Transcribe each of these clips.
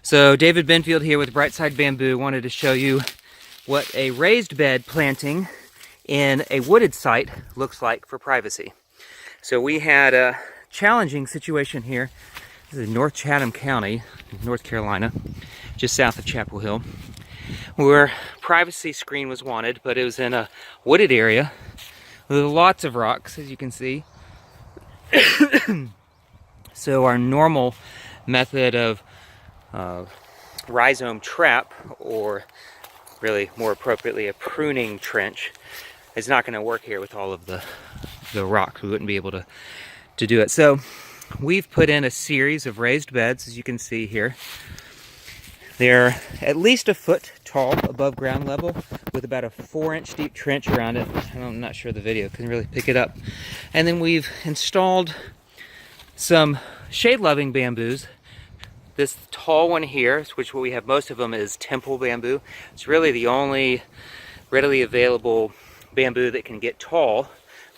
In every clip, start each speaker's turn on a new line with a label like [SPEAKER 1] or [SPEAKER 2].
[SPEAKER 1] So David Benfield here with Brightside Bamboo wanted to show you what a raised bed planting in a wooded site looks like for privacy. So we had a challenging situation here. This is North Chatham County, North Carolina, just south of Chapel Hill, where privacy screen was wanted, but it was in a wooded area with lots of rocks, as you can see. So our normal method of rhizome trap, or really more appropriately a pruning trench, is not going to work here with all of the rocks. We wouldn't be able to do it. So we've put in a series of raised beds, as you can see here. They're at least a foot tall above ground level with about a 4-inch deep trench around it. I'm not sure the video can really pick it up. And then we've installed some shade-loving bamboos. This tall one here, which we have most of them, is temple bamboo. It's really the only readily available bamboo that can get tall,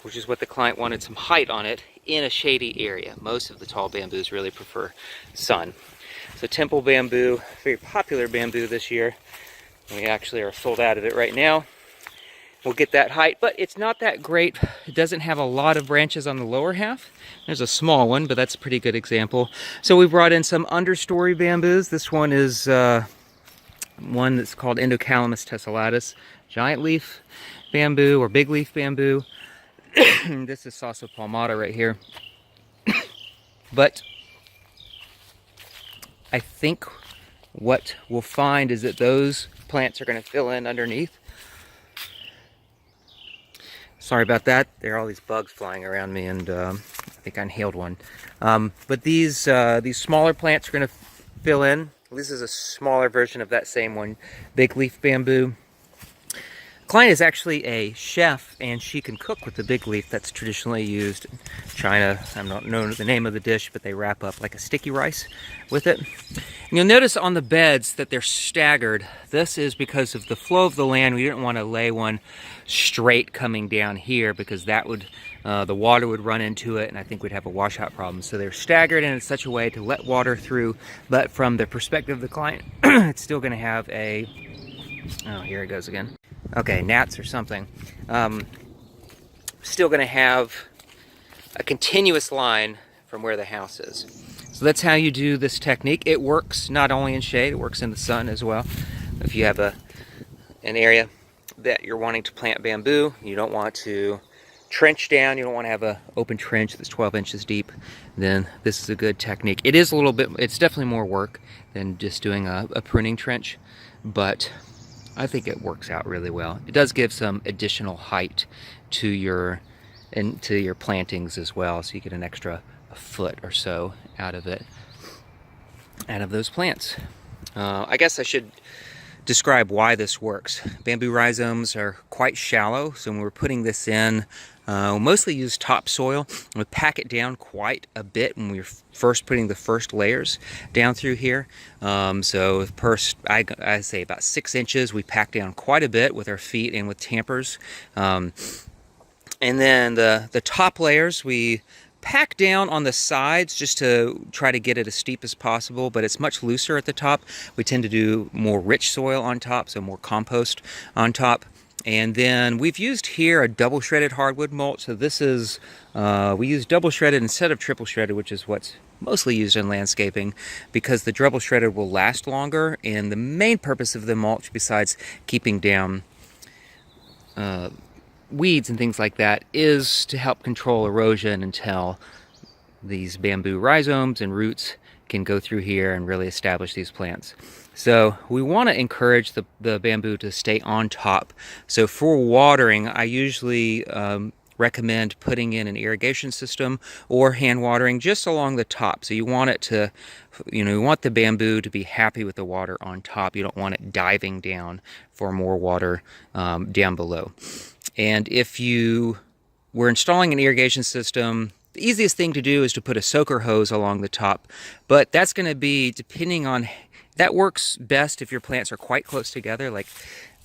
[SPEAKER 1] which is what the client wanted, some height on it in a shady area. Most of the tall bamboos really prefer sun. So temple bamboo, very popular bamboo this year. We actually are sold out of it right now. We'll get that height, but it's not that great. It doesn't have a lot of branches on the lower half. There's a small one, but that's a pretty good example. So we brought in some understory bamboos. This one is one that's called Endocalamus tessellatus, giant leaf bamboo or big leaf bamboo. This is Salsa palmata right here. But I think what we'll find is that those plants are going to fill in underneath. Sorry about that. There are all these bugs flying around me, and I think I inhaled one. But these smaller plants are going to fill in. This is a smaller version of that same one, big leaf bamboo. The client is actually a chef, and she can cook with the big leaf that's traditionally used in China. I don't know the name of the dish, but they wrap up like a sticky rice with it. And you'll notice on the beds that they're staggered. This is because of the flow of the land. We didn't want to lay one straight coming down here, because that would the water would run into it, and I think we'd have a washout problem. So they're staggered in such a way to let water through, but from the perspective of the client, it's still going to have a, oh, here it goes again. Okay, gnats or something. Still going to have a continuous line from where the house is. So that's how you do this technique. It works not only in shade, it works in the sun as well. If you have an area that you're wanting to plant bamboo, you don't want to trench down, you don't want to have an open trench that's 12 inches deep, then this is a good technique. It is a little bit, it's definitely more work than just doing a pruning trench, but I think it works out really well. It does give some additional height to your plantings as well, so you get an extra foot or so out of it, out of those plants. I guess I should describe why this works. Bamboo rhizomes are quite shallow, so when we're putting this in, we'll mostly use topsoil. We'll pack it down quite a bit when we're first putting the first layers down through here. So first, I say about 6 inches, we pack down quite a bit with our feet and with tampers. And then the top layers, we pack down on the sides just to try to get it as steep as possible, but it's much looser at the top. We tend to do more rich soil on top, so more compost on top. And then we've used here a double shredded hardwood mulch. So this is, we use double shredded instead of triple shredded, which is what's mostly used in landscaping, because the double shredded will last longer, and the main purpose of the mulch, besides keeping down weeds and things like that, is to help control erosion until these bamboo rhizomes and roots can go through here and really establish these plants. So we want to encourage the bamboo to stay on top. So for watering, I usually recommend putting in an irrigation system or hand watering just along the top. So you want it to, you want the bamboo to be happy with the water on top. You don't want it diving down for more water down below. And if you were installing an irrigation system, the easiest thing to do is to put a soaker hose along the top, but that's going to be, depending on, that works best if your plants are quite close together. Like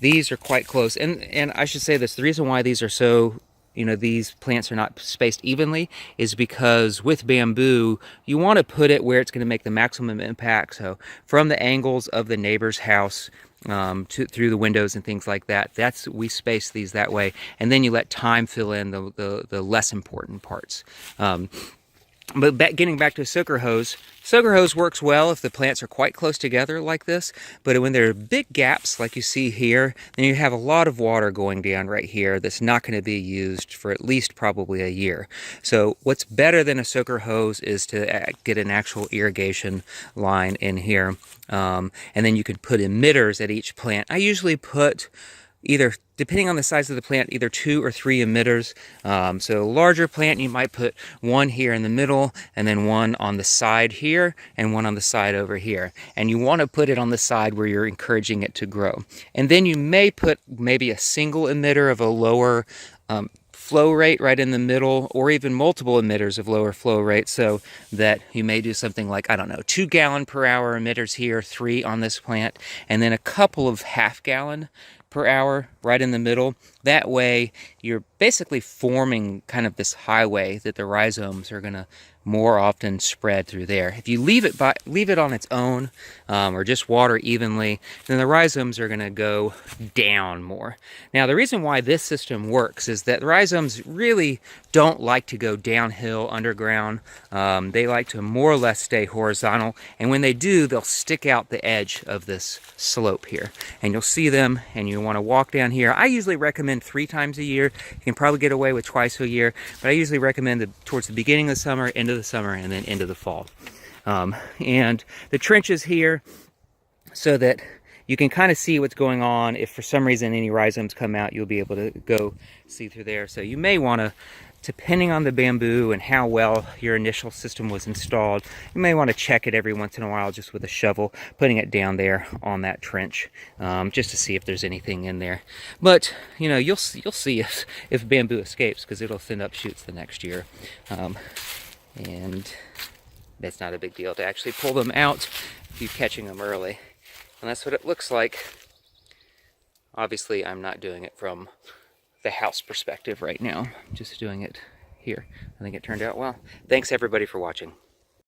[SPEAKER 1] these are quite close, and I should say this, the reason why these are so these plants are not spaced evenly is because with bamboo, you want to put it where it's going to make the maximum impact. So from the angles of the neighbor's house, through the windows and things like that. We space these that way, and then you let time fill in the less important parts. But getting back to a soaker hose works well if the plants are quite close together like this, but when there are big gaps like you see here, then you have a lot of water going down right here that's not going to be used for at least probably a year. So what's better than a soaker hose is to get an actual irrigation line in here, and then you can put emitters at each plant. I usually put either, depending on the size of the plant, either 2 or 3 emitters. So a larger plant, you might put one here in the middle, and then one on the side here, and one on the side over here. And you want to put it on the side where you're encouraging it to grow. And then you may put maybe a single emitter of a lower flow rate right in the middle, or even multiple emitters of lower flow rate, so that you may do something like, I don't know, 2 gallon per hour emitters here, 3 on this plant, and then a couple of half-gallon per hour right in the middle. That way you're basically forming kind of this highway that the rhizomes are going to more often spread through there. If you leave it on its own, or just water evenly, then the rhizomes are going to go down more. Now, the reason why this system works is that the rhizomes really don't like to go downhill underground. They like to more or less stay horizontal, and when they do, they'll stick out the edge of this slope here, and you'll see them, and you want to walk down here. I usually recommend 3 times a year. You can probably get away with twice a year, but I usually recommend that towards the beginning of the summer, end of the summer, and then into the fall. And the trenches here, so that you can kind of see what's going on. If for some reason any rhizomes come out, you'll be able to go see through there. So you may want to, depending on the bamboo and how well your initial system was installed, you may want to check it every once in a while just with a shovel, putting it down there on that trench, just to see if there's anything in there. But you'll see if bamboo escapes, because it'll send up shoots the next year, and that's not a big deal to actually pull them out if you're catching them early. And that's what it looks like. Obviously, I'm not doing it from the house perspective right now, just doing it here. I think it turned out well. Thanks everybody for watching.